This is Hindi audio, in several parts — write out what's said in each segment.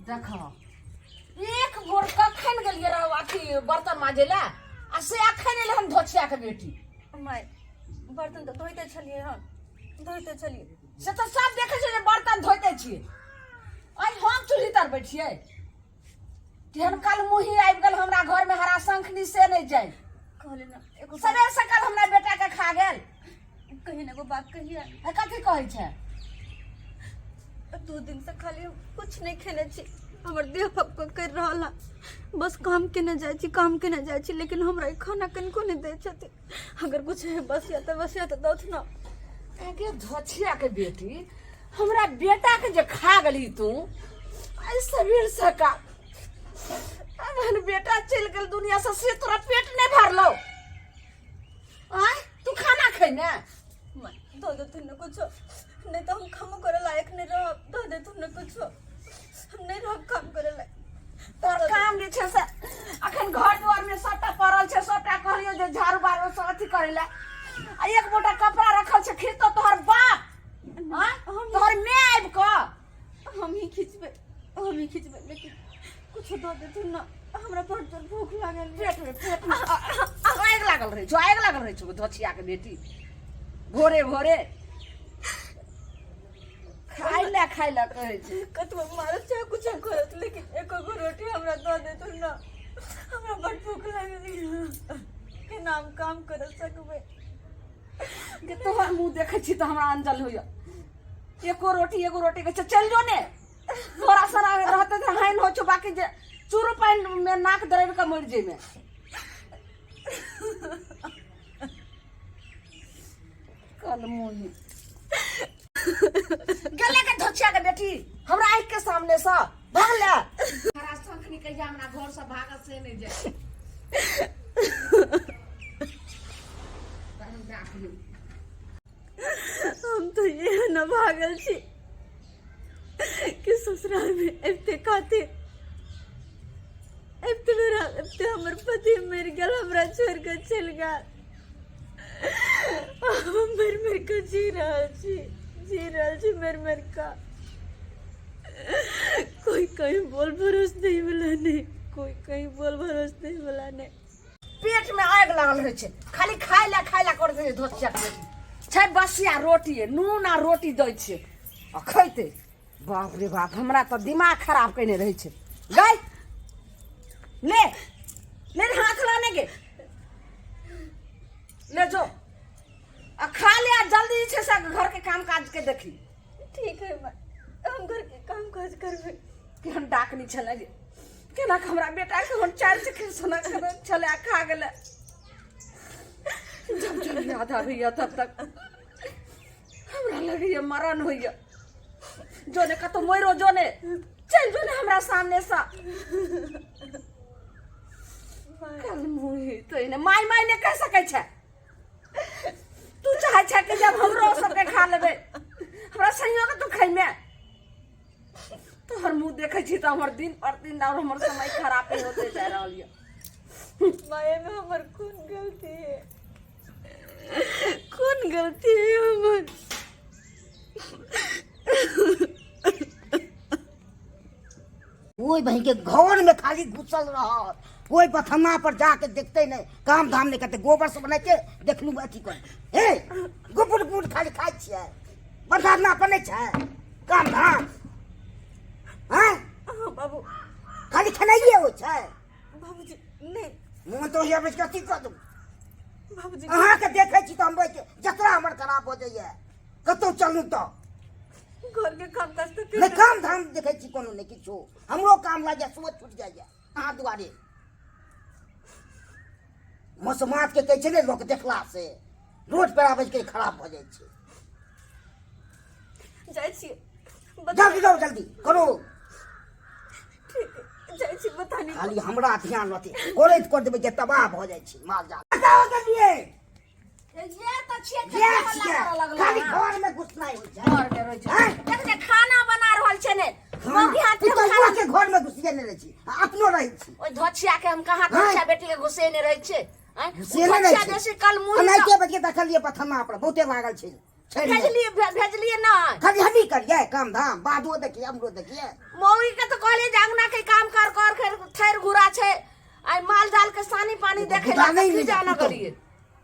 देखो एक भोर कखन गेलिए रहो अथी बर्तन माजे ला आ से अखन एले हम धोछिया के बेटी माय बर्तन तो धोइते छलिए हम धोइते छलिए से तो सब देखे छै जे बर्तन धोइते छिए आज हम चूल्ही तर बैठिए केहन काल मुही आबि गेल हमरा घर में हरा शंखनी से नहीं जाए कहले ना एगो सबेर सकाल हमरा बेटा के खा गेल कहीं ना एगो बात कहिए कथी कहै छै 2 दिन से खाली कुछ नहीं खेने छी हमर देह फक कर रहल बस काम केने जाय छी लेकिन हमरा खाना कनको नहीं दे छथि अगर कुछ है बस या तो दौथ ना आगे धोछिया के बेटी हमरा बेटा के जे खा गली तू आई सबेर सकाल हमर बेटा चल गेल दुनिया से तोरा पेट नहीं भरलो आय तू खाना खै ना दो तुमने कुछ नहीं तो हम काम करे लायक नहीं रह दो दे तुमने कुछ हम नहीं रह काम करे लायक तोर काम जे छै से अखन घर द्वार में सबटा पड़ल छै सबटा कहलियो जे झाड़ू बारू सब अथी करे ला आ एक मोटा कपड़ा रखल छै खींच तो तोहर बाप हां तोहर माय आबि क हम ही खींचबे लेकिन कुछ दो दे तुम ना हमरा बड़ जोर भूख लागल पेट आग लागल रहे छो धोछिया के बेटी भोरे भोरे खाइ ला कहै छै कतबो मारत चाहे कुछ करत लेकिन एको गो रोटी हमरा दो दे तुम ना हमरा बड़ भूख लागल के नाम काम कर सकबे कि तोहर मुंह देखै छी त हमरा अंजल होइया एको रोटी के चल जो ने थोड़ा सा रहते त हाइन हो छ बाकी जे चूरू पाइन में नाक दरेब के मर जेमे कल मुही गले के धोछिया के बेटी हमरा आँख के सामने से भाग ले हरा शंखनी कहिया हमरा घर से भागत से नहीं जाए हम तो ये न भागल छी कि ससुराल में एते खाते एते हमर पति मर गेल हमरा छोड़ के चल गेल हम मर के जी रहल छी मर का कोई कहीं बोल भरोस नहीं वाला नहीं पेट में आग लागल रहे छै खाली खाइ ला कर दे धोछिया के बेटी छै बसिया रोटी नून आ रोटी दै छै आ खैते बाप रे बाप हमरा तो दिमाग खराब कइने रहे छै गई ले हाथ लाने के ले जो आ खा ले आ जल्दी छै से घर के काम काज के देखी ठीक है हम घर के काम काज करबे केहन डाकनी छले गे केना हमरा बेटा के हम 4 चक्कर सोना छले आ खा गेले जब याद आबैया तब तक हमरा लगैया मरण होइया जोने कतो मोइरो जोने चल जोने हमरा सामने सा कल मुही तो इने माय ने कह सकै छै तू चाहे छै कि जब हमरो सबके खा लेबे हमरा संयोग तू खैमे तोहर मुंह देखै छी त हमर दिन पर दिन और हमर समय खराब होते जा रहल ये माया में हमर कौन गलती है हमर ओई बहन के घर में खाली घुसल रह कोई पथमा पर जाके देखते नहीं काम धाम नहीं करते गोबर से बना के देख लू अथी कर हे गुपुर खाली खाइ छियै बरसात ना पने छै काम धाम हैं बाबू खाली खनाइए हो छै बाबूजी नहीं मुंह तो ये बच कथी कर दू बाबूजी अहाँ के देखे छी त हम बैठ जतरा हमर खराब हो जाइए कतो चलू तो घर के काम काज तो नहीं काम धाम देखे छी कोनो नहीं किछो हमरो काम लागे सोच छूट जाइए अहाँ दुआरे मसमात के कहै छै ने लोक देखला से रोड पर आबै के खराब भ जाय छै जाय छी जल्दी जाओ जल्दी करो ठीक है जाय छी बतानी खाली हमरा ध्यान रहते करैत कर देबै जे तबाह भ जाय छै माल जाल बताओ जल्दी ये तो छे खाली घर में घुसनाइ हो छै घर में रह छै देख जे खाना बना रहल छै ने मौगी हाथ में खाना के घर में घुसिए नहीं रह छी अपनो रह छी ओइ धोछिया के हम कहां धोछिया बेटी के घुसे ने रह छै घुसिए नहीं रह छी जैसे कल मुंह अनाइते बजे देखलिए पथमा पर बहुते भागल छै भेजलिए ना खाली हम ही करिए काम धाम, बादो देखिए हमरो देखिए। मौगी के तो कहलिए जे अंगना के काम कर कर थैर घुरा छे, आई माल जाल के सानी पानी देखे ला नहीं जाना करिए।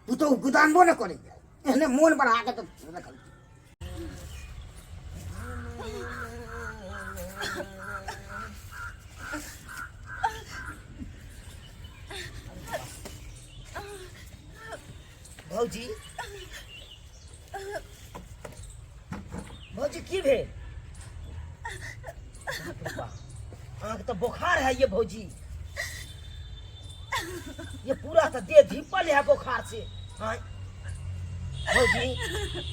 तू तो गुदानबो न करे, एहने मोन बढ़ा के तो रख। भौजी भौजी की भेल? आँख तो बुखार है ये भौजी, ये पूरा तो देह धिपल है बुखार से। हाँ भौजी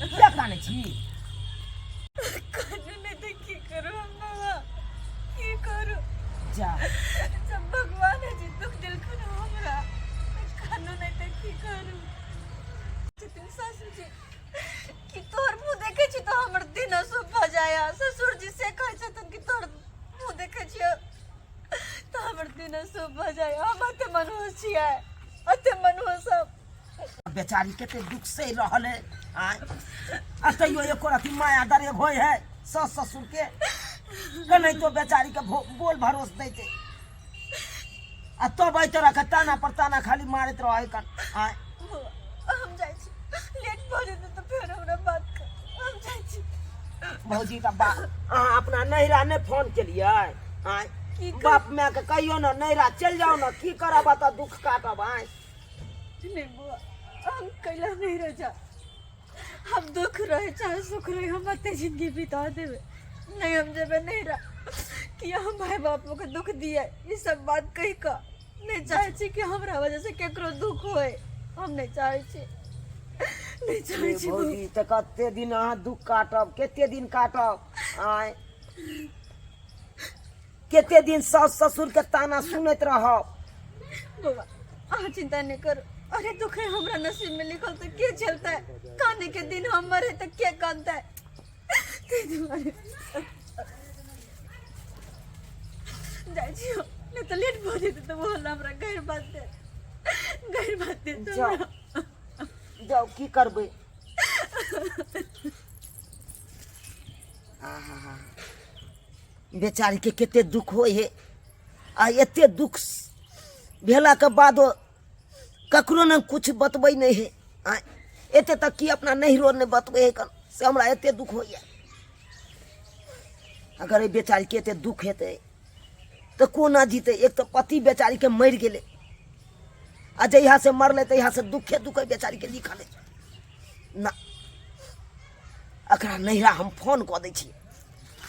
क्या खाने छी? खाने नहीं तो की करूं हम बाबा, की करूं? जा जब भगवान है जी दुख दिल को हमरा खाना नहीं तो की करूं? जितनी सासू जी कि तोहर मुंह देखे छी तो हमर दिन शुभ भ जाया। ससुर जी से कहे छथुन कि तोहर मुंह देखे छी तो हमर दिन शुभ भ जाया। हम अते मनोज छियै, अते मनोज सब बेचारी केते दुख से रहल है। अतइयो एको रति माया दरे होय है सास ससुर के, कनै तो बेचारी के बोल भरोस दैते आ तो भाई तोरा के ताना पर ताना खाली मारत रहे कन। हम जाय छी, लेट भ जेते तो फेर हमरा बात कर। हम जाय छी भौजी का बाप अहाँ अपना नैहरा ने फोन केलिए? बाप माय के कहियो ना नैहरा चल जाओ ना, की करब त दुख काटब। नहीं बुआ, हम कैला नहीं रह जा, हम दुख रहे चाहे सुख रहे हम अते जिंदगी बिता देवे। नहीं हम जेबे नहीं रह कि हम भाई बापो के दुख दिए, ये सब बात कही का नहीं चाहे छी कि हमरा वजह से केकरो दुख होए। हम नहीं चाहे छी, नहीं चाहे छी भौजी त कते दिन अहाँ दुख काटब, केते दिन काटब? केते दिन सास ससुर के ताना सुनत रहब? बुआ अहाँ चिंता नहीं करो, अरे दुख है हमरा नसीब में लिखल तो के झेलता है? काने के दिन हम मरे तो के कानता है? जाय छियो नहीं तो लेट हो जेते तो बोल हमरा गैर बात दे जाओ जाओ की करबे। बेचारी के केते दुख होय है, आ एते दुख भेला के बादो ककरो न कुछ बतबै नहीं है। एते तक कि अपना नैहरो ने बतबै है कन से हमरा एते दुख होइए। अगर ये बेचारी के एते दुख हेतै तो कोना जीते? एक तो पति बेचारी के मर गेले, आ जहिया से मरले तहिया से दुखे दुख बेचारी के लिखल है ना। अकरा नैहरा हम फोन कऽ दै छी,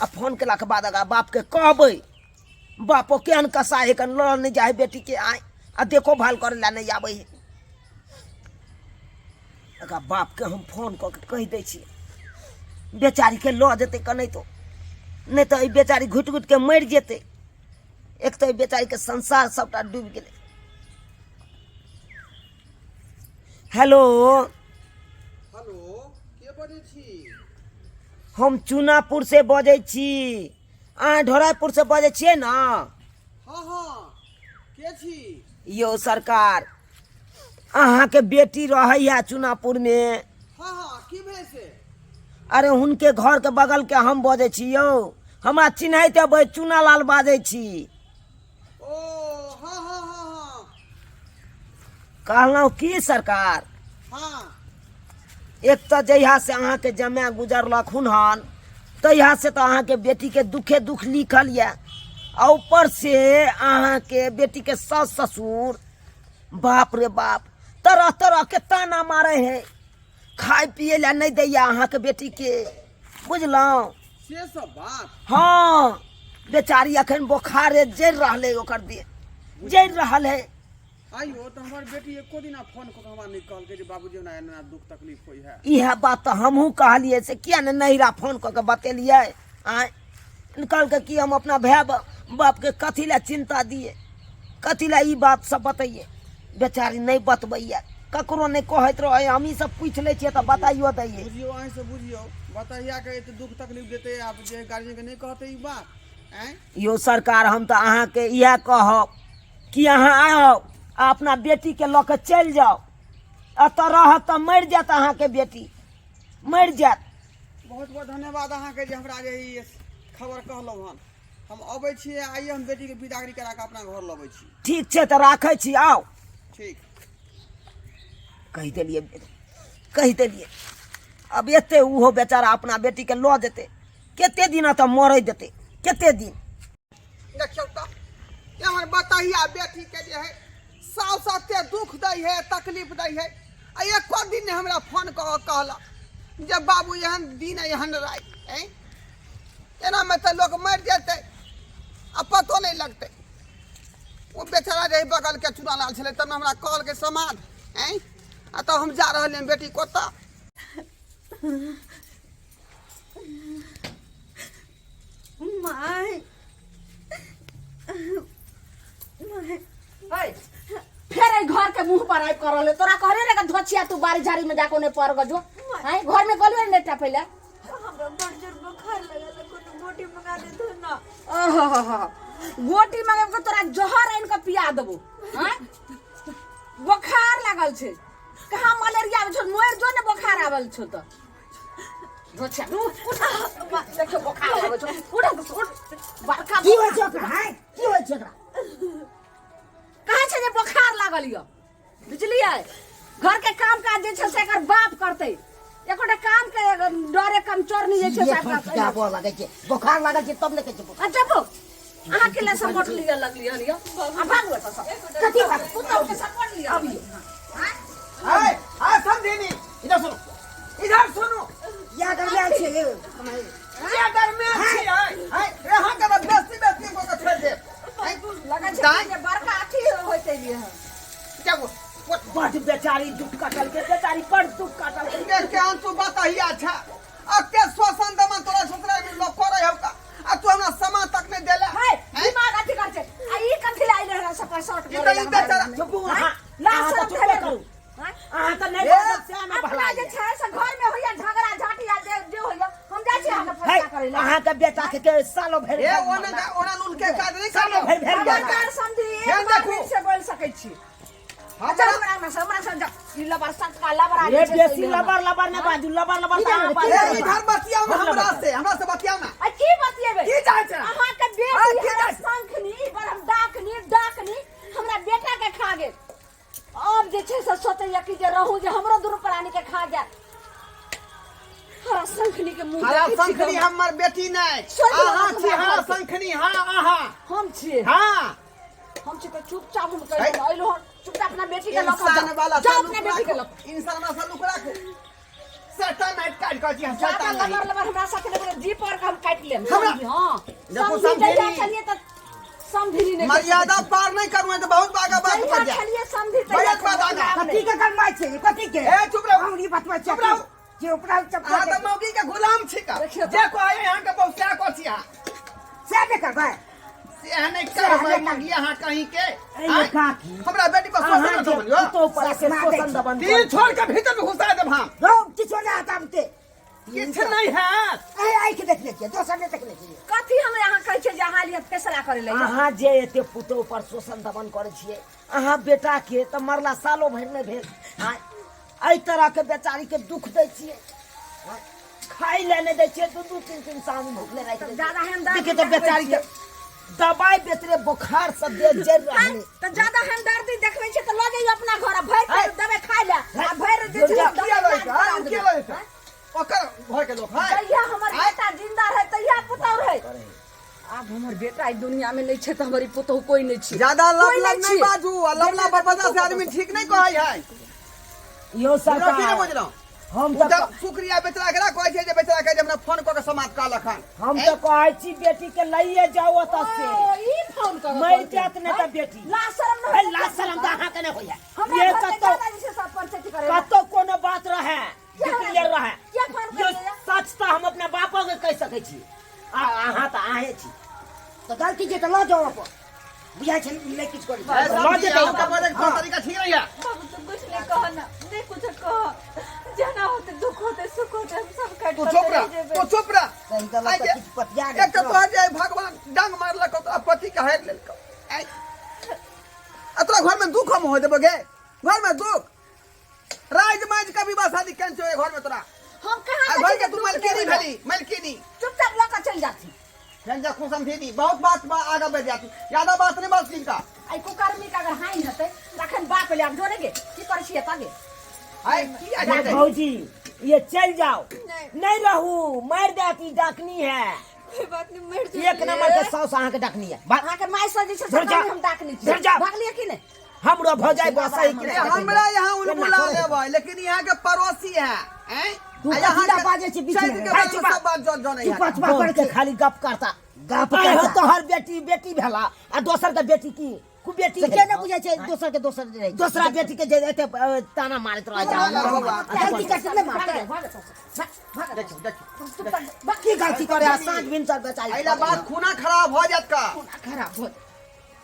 आ फोन केला के बाद अगर बाप के कहबै, बापो केहन कसा है कन लड़ नहीं जाए बेटी के आ देखो भाल करे ला नहीं आबै है। अगर बाप के हम फोन कऽ के कह दै छी, बेचारी के लऽ जेतै कनै तो, नहीं तो ई बेचारी घुट घुट के मर जेतै। एक तो बेचारी के संसार सबटा डूब गेलै। हेलो हेलो, के बजै छी? हम चूनापुर से बजै छी, अहाँ ढोरापुर से बजै छियै ना? हाँ हाँ, के छी? यो सरकार, अहाँ के बेटी रहैया चूनापुर में। हाँ हाँ, की भेल से? अरे हुनके घर के बगल के हम बजै छी यौ, हमरा चिन्हैत हेबै, चूनालाल बाजै छी। ओ हाँ हाँ हाँ हाँ कहलहुँ की सरकार, हाँ एक तो जहिया से अहाँ के जमाय गुजरलक हुनहन, तहिया से तो अहाँ के बेटी के दुखे दुख लिखल ये, और ऊपर से अहाँ के बेटी के सास ससुर बाप रे बाप तरह तरह के ताना मारे है, खाए पिए ला नहीं दैया अहाँ के बेटी के, बुझलहुँ? से सब बात। हाँ बेचारी अखन बोखारे जड़ रहले, ओकर दे जड़ रहल है। आइयो तो हमार बेटी एको दिन फोन को हमरा नहीं कहल के जे बाबूजी ना एना दुख तकलीफ होई है। यह बात तो हमहू कहलिए से किया न नैहरा फोन कऽ के बतेलिए। कहल के कि हम अपना भाई बाप के कथी ला चिंता दिए, कथी ला ई बात सब बताइए। बेचारी नहीं बतबैया, ककरो नहीं कहत रहे, हम ही सब पूछ ले छिए तो बताइयो दैये। बुझियो अहीं से बुझियो, बताइया के एते दुख तकलीफ देते आप जे गार्जियन के नहीं कहते ई बात। यो सरकार, हम तो अहाँ के यह कहब कि अहाँ आओ अपना बेटी के लऽ के चल जाओ, अतः रह तो मर जात अहाँ के बेटी, मर जात। बहुत बहुत धन्यवाद अहाँ के जे हमरा जे ई खबर कहलहुँ हन। हम अबै छियै, आइए हम बेटी के विदागरी करा के अपना घर लबै छी। ठीक छै तऽ राखै छी, आओ। ठीक। कहि देलियै अब एते उहो बेचारा अपना बेटी के लऽ जेतै, कते दिन तऽ मरै देतै, कते दिन। देखियौ तऽ ये हमर बताइया बेटी के जे है साउ सत्ते दुख दै है, तकलीफ दै है, आ एको दिन ने हमरा फोन कऽ के कहला जे बाबू एहन दिन एहन राति है। एना में तो लोग मर जेतै आ पतो नहीं लगतै। वो बेचारा रहे बगल के चुनालाल छलै, तब हमरा कहल के समाध है, आ तो हम जा रहल हैं बेटी कोता। माय फिर आई घर के मुंह पर आई करले तोरा कहले रे धोचिया तू बारी झाड़ी में जाको ने पर गजो हैं घर में गलवे ने टा पहले हमरा बड़ जोर बुखार लगल, कोनो गोटी मंगा दे दो ना। ओहो गोटी मांगे को तोरा जहर आइन के पिया देबो हैं बुखार लागल छे कहां मलेरिया छो मोर जो ने बुखार आवल छो तो धोचिया उठ देखो बुखार आवल छो उठ बड़का की होय छै ओकरा? हैं की होय छै ओकरा? कहाँ से जे बुखार लागल यो बुझलिए? घर के काम काज जे छै से एकर बाप करते, एकोटा काम के डरे कम चोर नहीं छै साहब क्या बोल लगे छै? बुखार लागल छै तब ने कहै छै। अच्छा बो अहाँ के लिए सपोर्ट लिया लगली हन यो आ भागो तो सब कथि भाग तू तो के सपोर्ट लिया अभी हाय हाय समझेनी इधर सुनो, इधर सुनो। या दरमियान छै ये ये दरमियान छै हाय यहां के बेस्ती को के छोड़ दे। लगा छै जे बड़का अथी होते लिए है क्या वो बड़ बेचारी दुख काटल के, बेचारी बड़ दुख काटल के। देख के अंतु बताइए। अच्छा अब के शोषण दमन तोरा ससुराल में लोग करे हो का, आ तू हमरा सामान तक नहीं देले है दिमाग अथी कर छै आ ई कथि लाई रहला सब पर शॉट ई तो ई बेचारा चुप हां लाश तो तो चुप करू। अहाँ तऽ नहीं बोलत से में भला अपना जे छै से घर में होइया झगड़ा झाटी आ जे होइया हम जाय छी अहाँ फैसला करे ला अहाँ के बेटा के सालो भर ए ओना नुल के काज नहीं सालो भर भर खबरदार समझी एक बार फिर से बोल सकै छी। अच्छा हमरा से ई लबर सट का लबर आ रे बेसी लबर ने बाजू लबर ए इधर बतियाओ ना हमरा से बतियाओ ना। आ की बतिएबे की जाय छै? अहाँ के बेटी हमरा शंखनी बरम डाकनी हमरा बेटा के खा गेल। अब जे छै से सोचैया कि जे रहू जे हमरो दुनू प्राणी के खा जाए। हरा शंखनी के मुंह हरा देखै छी शंखनी हमर बेटी नहीं, सोच लो अहाँ छी हमरा हरा घर के। शंखनी। हां आहा हम छिए हां हम छी तो चुपचाप हम कह आइलो चुपचाप अपना बेटी के इंसान वाला जाओ अपना बेटी के ताल्लुक इंसान वाला ताल्लुक रखो। सटन नाइट काट कर जी हम ज्यादा सटन नहीं। लबर हमरा साथे लबर जी पर हम काट लेम हमरा- हां देखो, समझी समझेली। जइया चलिए त समझी नहीं मर्यादा पार नहीं करूँ तो बहुत आगे बात जइया कर जा। चलिए समझी बहुत बात आगा। कथी के गलमाई छै? कथी के? ए चुप रहो, हम ई बतबै चुप रहो। जे उपरा अहाँ चप्पल तो मौगी के गुलाम छी का। देखियो तो। जे कोई यहाँ के बहुत क्या को छी अहाँ से ने करबै। से नहीं करबै मौगी अहाँ कहीं के। ए काकी हमरा बेटी पर शोषण न बनियो। तो पर से शोषण दबन तीर छोड़ के भीतर में घुसा देब हम। रो किछो ना तामते किछ नहीं है। ए आई के देख ले छियै, दोसर ने देख ले छियै। कथी हम यहाँ कहै छै जे अहाँ लिए फैसला करे ले अहाँ जे एते पुतौ पर शोषण दमन करे छियै, अहाँ बेटा के त मरला सालो भर में भेल। एहि तरह के बेचारी के दुख दै छियै, खाई ले नहीं दै छियै, दू तीन दिन शाम भूखले राख दे। ज्यादा हमदर्दी देखिए तो बेचारी के दवाई बेचरे बुखार सब दे जर रहले। तो ज्यादा हमदर्दी देखबै छै त ल जाइयो अपना घर भर के दबे खाइ ले आ भर जे छै किया लगे का किया लगे का ओकर भय के लोग है। तैया हमर बेटा जिंदा रहे तैया पुतौ रहे। अब हमर बेटा ई दुनिया में नहीं छै त हमरी पुतौ कोई नहीं छै। ज्यादा कोई लब नहीं छै। बाजू, लबला बरबदा से आदमी ठीक नहीं कहै है। यो की नहीं सरकार बुझलौ हम तो तो शुक्रिया बेचारा के कहै छै जे बेचारा के हमरा फोन क के समाप्त कर लखन। हम तो कहै छी बेटी के लइए जाओ ओत से ई फोन कर मर जात ने त बेटी ला शरम न ए ला शरम त अहाँ के ने होइया। हमरा ये घर के कतो दादा जी से सब पंचायती करे कतो कोनो बात रहे क्लियर रहे क्या फोन यो कर सच त हम अपने बापो के कह सकै छी। अहाँ त आहे छी तो गलती के त ल जाओ अपन बुझाइ छै नहीं किछ करी ल जे आपका बोले का तरीका ठीक नहीं है। बाबू तुम कुछ नहीं कहो ना, नहीं कुछ कहो। जना होते दुख होते सुख होते हम सब काट तू चुप रह, तू चुप रह। कहीं गलत आइ त के- किछ पतिया एक तो तोहर जे भगवान डंग मारलक तो पति के हेर लेलक। तोरा घर में दुख हम हो देबो गे, घर में दुख राज माज कभी बा शादी केन छो घर में तोरा। हम कहाँ आ घर के तू मलकिनी भेली मलकिनी चुपचाप लेकर चल जाती रंजा को समझेदी बहुत बात आगे बढ़ जाती ज्यादा बात नहीं बस का आई कुकर्मी का अगर हाइन हते रखन बाप ले हम जोड़ेगे की कर छिए तागे आई की आ जाते भौजी ये चल जाओ नहीं। नहीं रहू मर जाती डाकनी है कोई बात नहीं मर एक नंबर के सौ अहाँ के डाकनी है वहां के माई सजी से धर जा। हम डाकनी धर जा। भाग लिया कि नहीं हमरो भौजाई बसई अरे के हमरा यहाँ उन बुला लेबै लेकिन यहाँ के पड़ोसी है हैं तू आ यहाँ कथीला के बाजे छी बीच चैत में? के भाई बारे में चुप। सब बात जो नहीं चुपा चुपा करके खाली गप करता गप अरे करता। हो तो हर बेटी बेटी भेला आ दोसर के बेटी की कु बेटी से भेल। के न बुझे छै दोसर के दोसर रहे छै। दूसरा बेटी के जे एते ताना मारत रह जा गलती कैसे ले मारते की गलती करे आ साँझ भिनसर बेचाई आइला बात खूना खराब हो जात का खराब हो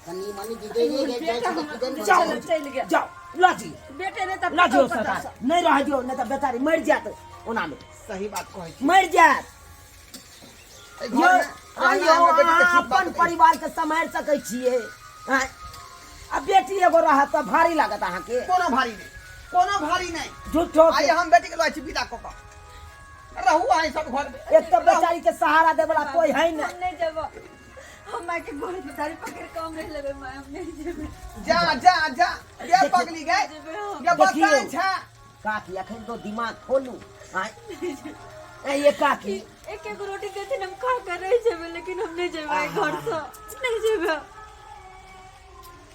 कनी मनी दीदी ने के जाय छै किदन जाओ चल गया जाओ लाजी बेटे ने तब लाजियो सरकार नहीं रह दियो नहीं तो बेचारी मर जात ओना में सही बात कहै छी मर जात ए यो घर में आइयो बेटी के अहाँ ठीक बात अपन परिवार के सम्हार सकै छियै आँय? आ बेटी एगो रहत त भारी लागत अहाँ के कोनो भारी नहीं झूठो आई के हम बेटी के लय छी विदा क के रहू आई सब घर में एक तो बेचारी के सहारा दे वाला कोई है हम नहीं नहीं जब हम माँ के गोड़ पे दाढ़ी पकड़ के हम रह लेबे माँ हम नहीं जेबे जा जा जा ये पगली गए ये देखियो। बताए छा काकी अखन तो दिमाग खोलू आँय? ए ये काकी एक एक रोटी देते हम खा कर रह जेबे लेकिन हम नहीं जेबे घर से नहीं जेबे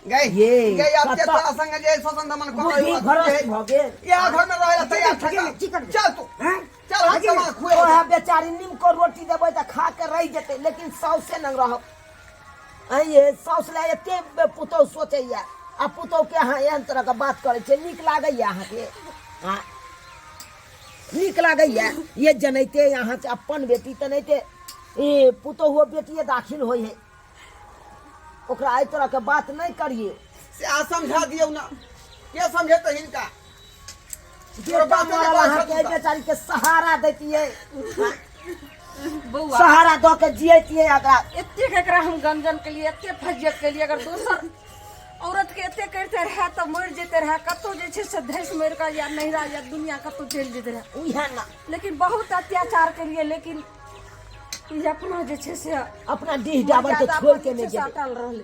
गए ये गए अब के कत्ता- तोरा संग जे सोसन दमन बुद्धि को भरस भ गेल या घर में रहेला तैयार ठका चल तू हैं? चल हम समा खुए ओहे बेचारी नीम को रोटी देबै त खा के रह जेतै लेकिन साउस से न रहो ऐ ये साउस ला एते पुतौ सोचैया आ पुतौ के अहाँ एहन तरह के बात करै छै नीक लागैया अहाँ के हाँ नीक लागैया ये जनैते अहाँ से अपन बेटी तनैते ए पुतौ हो बेटिए दाखिल होय है ओकरा एहि तरह के बात नहीं करिए से आ समझा दियौ ना के समझे तो हिनका बेटा मरल अहाँ के एहि बेचारी के सहारा दैतियै बउआ सहारा दऽ के जियैतियै एकरा एते एकरा हम गंजन के लिए एते फजियत के लिए अगर दोसर औरत के एते करते रहे तो मर जेते रहे कतौ जे छै से धैस मर के या नहिरा या दुनिया कतौ चलि जेते रहे उहे ना लेकिन बहुत अत्याचार के लिए लेकिन ई अपना जे छै से अपना डीह डाबर के छोड़ के नहीं जेबै अटल रहले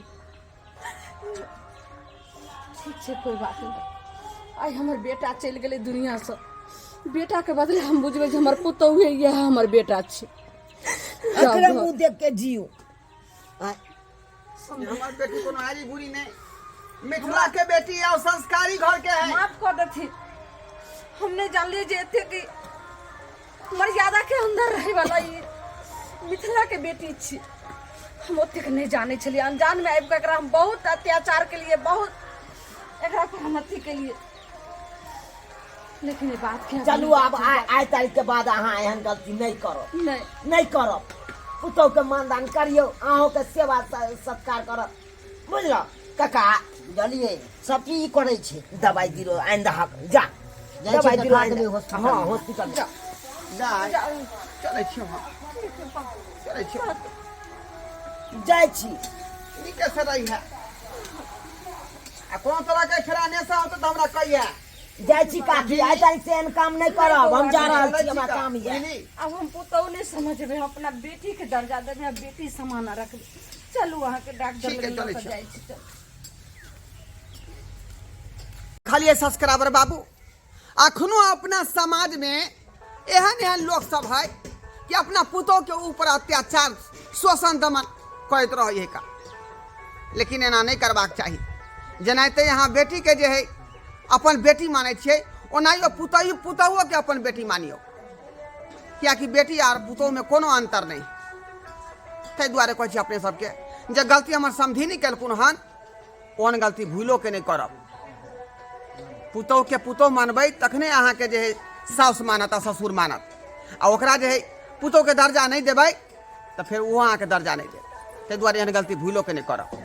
ठीक छै कोई बात नहीं आई हमर बेटा चलि गेलै दुनिया से बेटा के बदले हम बुझबै जे हमर पुतौह यह हमर बेटा छै एकरे मुंह देख के जियो आँय? हमार बेटी कोनो हारी बुरी नहीं मिथिला के बेटी है और संस्कारी घर के है माफ कर देती हम नहीं जानलिए जे एते की मर्यादा के अंदर रहे वाला ई मिथिला के बेटी छी हम ओतेक नहीं जाने छलिए अनजान में आबि के एकरा हम बहुत अत्याचार के लिए बहुत एकरा पर हम अथी के लिए लेकिन ये बात के चलू आब आइ तारीख के बाद अहाँ एहन गलती नहीं करब नहीं नहीं करब पुतौह के मानदान करियौ अहूँ के सेवा सत्कार करब बुझल काका बुझलिए सब चीज ई करै छै दवाई दिलो आनि दहक जा जाइ दवाई छै दिलो देखा आनि देबै दहक। हॉस्पिटल हाँ में। हॉस्पिटल में। जा चले छियो हम चले छियो जाइ छी ई कैसे रही है आ कोनो तरह के खराने से होत त हमरा कहिया जाइ छी काकी आइ तारीख से एहन काम नहीं करब हम जा रहल छी हमरा काम ये बुझली? अब हम पुतौह नहीं समझबे हम अपना बेटी के दर्जा देबे हम बेटी समान रखबे चलू अहाँ के डॉक्टर ठीक है, लग चलै लेके छी। जाइ छी चल। खाली सब्सक्राइबर बाबू अखनो अपना समाज में एहन एहन लोग सब है कि अपना पुतोह के ऊपर अत्याचार शोषण दमन करैत रहे का लेकिन एना नहीं करबाक चाहिए जेनाहिते यहाँ बेटी के जे है अपन बेटी मानै छियै ओनाहियो पुतहुओ के अपन बेटी मानियो कियाकि बेटी आर पुतोह में कोनो अंतर नहीं ताहि दुआरे कहै छी अपने सबके जे गलती हमर समझी नहीं केलखुन हन ओहन गलती भूलो के नहीं करब पुतोह के पुतोह मानबै तखने अहाँके जे है साउस मानत आ ससुर मानत आ ओकरा जे है पुतोह के दर्जा नहीं देबै तऽ फेर ओ अहाँके दर्जा नहीं देत ताहि दुआरे एहन गलती भूलो के नहीं करब